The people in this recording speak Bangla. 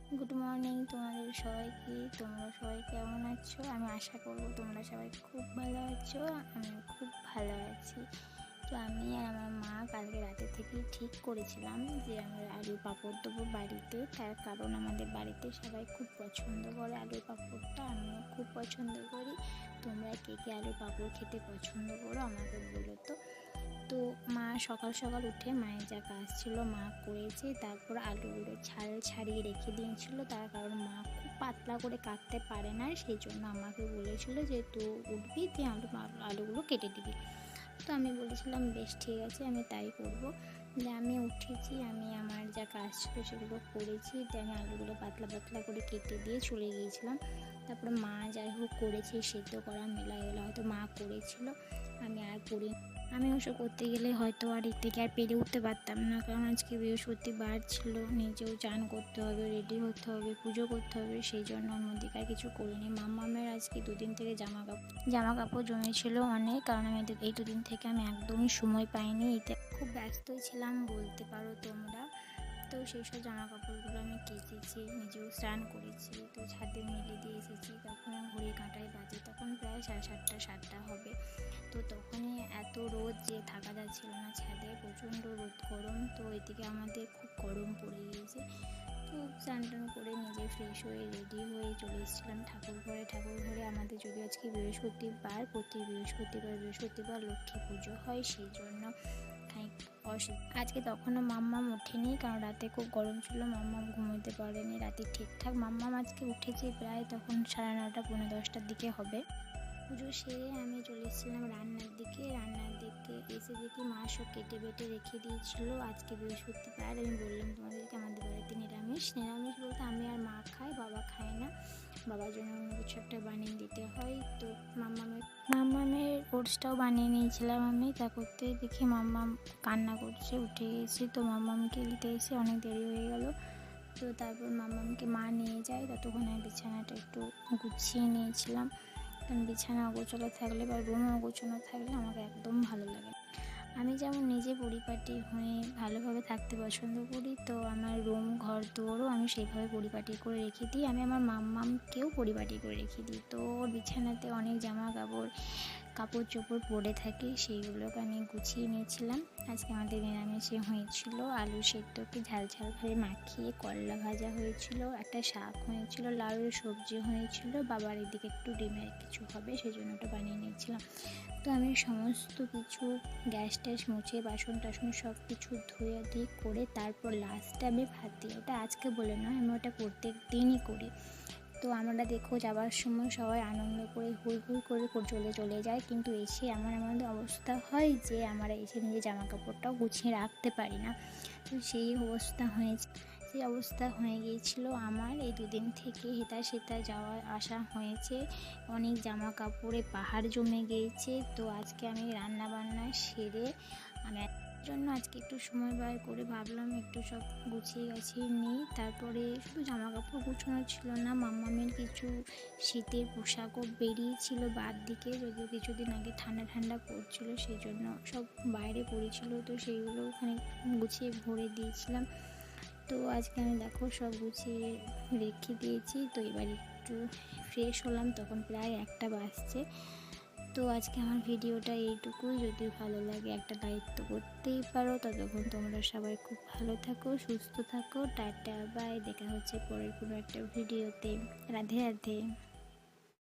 গুড মর্নিং তোমাদের সবাইকে। তোমরা সবাই কেমন আছো? আমি আশা করবো তোমরা সবাই খুব ভালো আছো। আমিও খুব ভালো আছি। তো আমি আর আমার মা কালকে রাতে থেকেই ঠিক করেছিলাম যে আমরা আলুর পাঁপড় দেবো বাড়িতে। তার কারণ আমাদের বাড়িতে সবাই খুব পছন্দ করে আলুর পাঁপড়টা, আমিও খুব পছন্দ করি। তোমরা কে কে আলুর পাঁপড় খেতে পছন্দ করো আমাকে বলো তো। তো মা সকাল সকাল উঠে মায়ের যা কাজ ছিল মা করেছে, তারপর আলুগুলো ছাল ছাড়িয়ে রেখে দিয়েছিল। তার কারণ মা খুব পাতলা করে কাটতে পারে না, সেই জন্য আমাকে বলেছিল যে তুই উঠবি, তুই আলুগুলো কেটে দিবি। তো আমি বলেছিলাম বেশ ঠিক আছে, আমি তাই করবো। যে আমি উঠেছি, আমি আমার যা কাজ ছিল সেগুলো করেছি, তাই আমি আলুগুলো পাতলা পাতলা করে কেটে দিয়ে চলে গিয়েছিলাম। তারপরে মা যাই হোক করেছে, সেদ্ধ করা মেলা এগুলো হয়তো মা করেছিল, আমি আর করি। আমি ওসব করতে গেলে হয়তো আর এর থেকে আর পেরে উঠতে পারতাম না, কারণ আজকে বৃহস্পতিবার ছিল, নিজেও চান করতে হবে, রেডি হতে হবে, পুজো করতে হবে, সেই জন্য ওর মধ্যে আর কিছু করিনি। মাম্মামের আজকে দুদিন থেকে জামা কাপড় জমেছিল অনেক, কারণ আমি এই দুদিন থেকে আমি একদমই সময় পাইনি, এতে খুব ব্যস্তই ছিলাম বলতে পারো তোমরা। তো সেই সব জামা কাপড়গুলো আমি কেচেছি, নিজেও স্নান করেছি, তো ছাদে মেলে দিয়ে এসেছি। তখন ঘড়ির কাঁটায় বাজে তখন প্রায় 7:30 হবে। তো তখনই এত রোদ যে থাকা যাচ্ছিল না ছাদে, প্রচণ্ড রোদ গরম। তো এদিকে আমাদের খুব গরম পড়ে গিয়েছে। তো স্নান টান করে নিজে ফ্রেশ হয়ে রেডি হয়ে চলে এসেছিলাম ঠাকুর ঘরে। আমাদের যদি আজকে বৃহস্পতিবার, প্রতি বৃহস্পতিবার লক্ষ্মী পুজো হয়, সেই জন্য আজকে তখনও মাম্মাম ওঠেনি, কারণ রাতে খুব গরম ছিল, মাম্মাম ঘুমোতে পারেনি রাতে ঠিকঠাক। মাম্মাম আজকে উঠেছে প্রায় তখন 9:30 পৌনে 10টার দিকে হবে। পুজো সেরে আমি চলে এসেছিলাম রান্নার দিকে এসে দেখি মা সব কেটে বেটে রেখে দিয়েছিল। আজকে বৃহস্পতিবার, আমি বললাম তোমাদেরকে আমাদের বাড়িতে নিরামিষ বলতে আমি আর মা খাই, বাবা খায় না, বাবার জন্য অন্য কিছু একটা বানিয়ে দিতে হয়। তো মাম্মামের ওটসটাও বানিয়ে নিয়েছিলাম আমি। তা করতে দেখি মাম্মাম কান্না করছে, উঠে গেছি। তো মাম্মামকে নিতে এসে অনেক দেরি হয়ে গেল। তো তারপর মাম্মামকে মা নিয়ে যায়, ততক্ষণে বিছানাটা একটু গুছিয়ে নিয়েছিলাম, কারণ বিছানা অগোছালো থাকলে বা রুম অগোছানো থাকলে আমাকে একদম ভালো লাগে। আমি যেমন নিজে পরিপাটি হয়ে ভালোভাবে থাকতে পছন্দ করি, তো আমার রুম ঘর দুয়ারও আমি সেইভাবে পরিপাটি করে রেখে দিই। আমি আমার মাম্মামকেও পরিপাটি করে রেখে দিই। তো ওর বিছানাতে অনেক জামা কাপড় চোপড় পরে থাকে, সেইগুলোকে আমি গুছিয়ে নিয়েছিলাম। আজকে আমাদের নিরামিষে হয়েছিল আলু সেদ্ধকে ঝাল ঝালভাবে মাখিয়ে, করলা ভাজা হয়েছিল, একটা শাক হয়েছিল, লাউয়ের সবজি হয়েছিল, বাবার এদিকে একটু ডিমের কিছু হবে, সেই জন্য ওটা বানিয়ে নিয়েছিলাম। তো আমি সমস্ত কিছু গ্যাস ট্যাস মুছে, বাসন টাসন সব কিছু ধুয়ে করে তারপর লাস্টে আমি ভাত দিই। ওটা আজকে বলে নয়, আমি ওটা প্রত্যেক দিনই করি। তো আমরা দেখো যাওয়ার সময় সবাই আনন্দ করে হুই হুই করে চলে যায়, কিন্তু এসে আমাদের অবস্থা হয় যে আমরা এসে নিজে জামা কাপড়টাও গুছিয়ে রাখতে পারি না। তো সেই অবস্থা হয়ে গিয়েছিল আমার। এই দুদিন থেকে হেতা সেতা যাওয়া আসা হয়েছে, অনেক জামা কাপড়ে পাহাড় জমে গিয়েছে। তো আজকে আমি রান্না বান্না সেরে আমি জন্য আজকে একটু সময় বার করে ভাবলাম একটু সব গুছিয়ে গাছিয়ে নিই। তারপরে শুধু জামা কাপড় গুছানো ছিল না, মাম্মামের কিছু শীতের পোশাকও বেরিয়েছিল বার দিকে, যদিও কিছুদিন আগে ঠান্ডা পড়ছিল, সেই জন্য সব বাইরে পড়েছিল, তো সেইগুলো ওখানে গুছিয়ে ভরে দিয়েছিলাম। তো আজকে আমি দেখো সব গুছিয়ে রেখে দিয়েছি। তো এবার একটু ফ্রেশ হলাম, তখন প্রায় 1টা বাজছে। তো আজকে আমার ভিডিওটা এইটুকুই। যদি ভালো লাগে একটা লাইক তো করতেই পারো। ততক্ষণ তোমরা সবাই খুব ভালো থাকো, সুস্থ থাকো, টাটা বাই। দেখা হচ্ছে পরের কোনো একটা ভিডিওতে। রাধে রাধে।